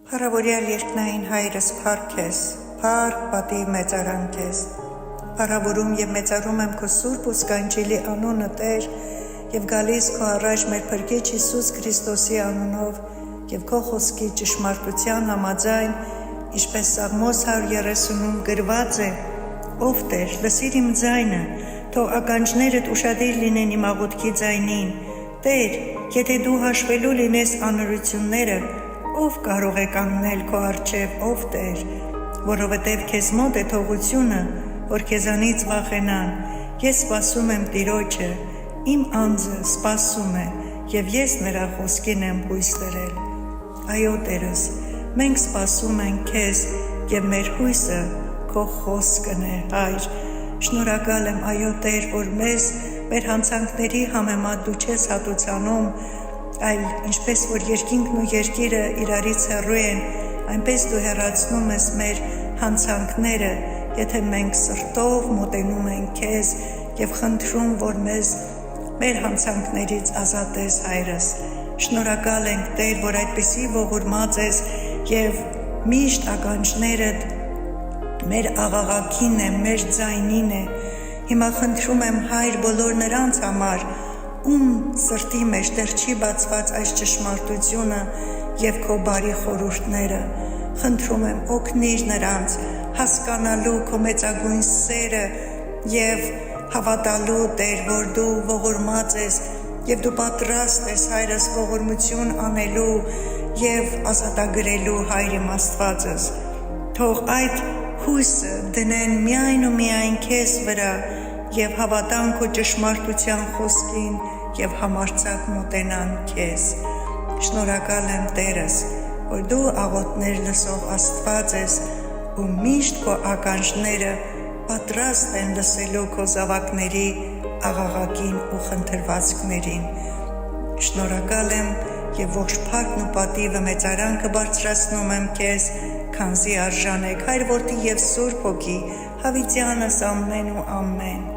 Փառավորյալ երկնային հայրս փառք ես, փառք պատիվ մեծարան քեզ։ Փառավորում եւ մեծարում եմ քո սուրբ ու սքանչելի անունը Տեր եւ գալիս քո առաջ մեր Փրկիչ Հիսուս Քրիստոսի անունով եւ քո խոսքի ճշմարտության համաձայն, ինչպես Սաղմոս 130-ում գրված է. Ով Տեր, լսիր իմ ձայնը, թող ականջներդ ուշադիր լինեն իմ աղոթքի ձայնին։ Տեր, եթե դու հաշվելու լինես անօրությունները, ով կարող է կանգնել քո առջև, ով Տեր, որովհետև քեզ մոտ է թողությունը, որ քեզանից վախենան։ Ես սպասում եմ Տիրոջը, իմ անձը սպասում է, եւ ես նրա խոսքին եմ հույս դրել։ Այո, Տերս, մենք սպասում ենք քեզ, եւ մեր հույսը քո խոսքն է, Հայր։ Շնորհակալ եմ, այո Տեր, որ մեզ մեր հանցանքների համեմատ դու չես հատուցանում, այլ ինչպես որ երկինքն ու երկիրը իրարից հեռու են, այնպես դու հեռացնում ես մեր հանցանքները, եթե մենք սրտով մոտենում ենք քեզ եւ խնդրում, որ մեզ մեր հանցանքներից ազատես, Հայրս։ Շնորհակալ ենք, Տեր, որ այդպիսի ողորմած ես եւ միշտ ականջներդ մեր աղաղակին է, մեր ձայնին է։ Հիմա խնդրում եմ, Հայր, բոլոր նրանց համար, ում սրտի մեջ դեռ չի բացված այս ճշմարտությունը եւ քո բարի խորհուրդները, խնդրում եմ, օգնիր նրանց հասկանալու քո մեծագույն սերը եւ հավատալու, Տեր, որ դու ողորմած ես եւ դու պատրաստ ես, Հայրս, ողորմություն անելու եւ ազատագրելու, Հայր իմ Աստվածս։ Թող այդ հույսը դնեն միայն ու միայն քեզ վրա եւ հավատան քո ճշմարտության խոսքին եւ համարձակ մոտենան քեզ։ Շնորհակալ եմ, Տերս, որ դու աղոթներ լսող Աստված ես ու միշտ քո ականջները պատրաստ են լսելու քո զավակների աղաղակին ու խնդրվածքներին։ Շնորհակալ եմ եւ ողջ փառքն ու պատիվը մեծարանքը բարձրացնում եմ քեզ, քանզի արժան եք, Հայր, Որդի եւ Սուրբ Հոգի, հավիտյանս ամեն ու ամեն։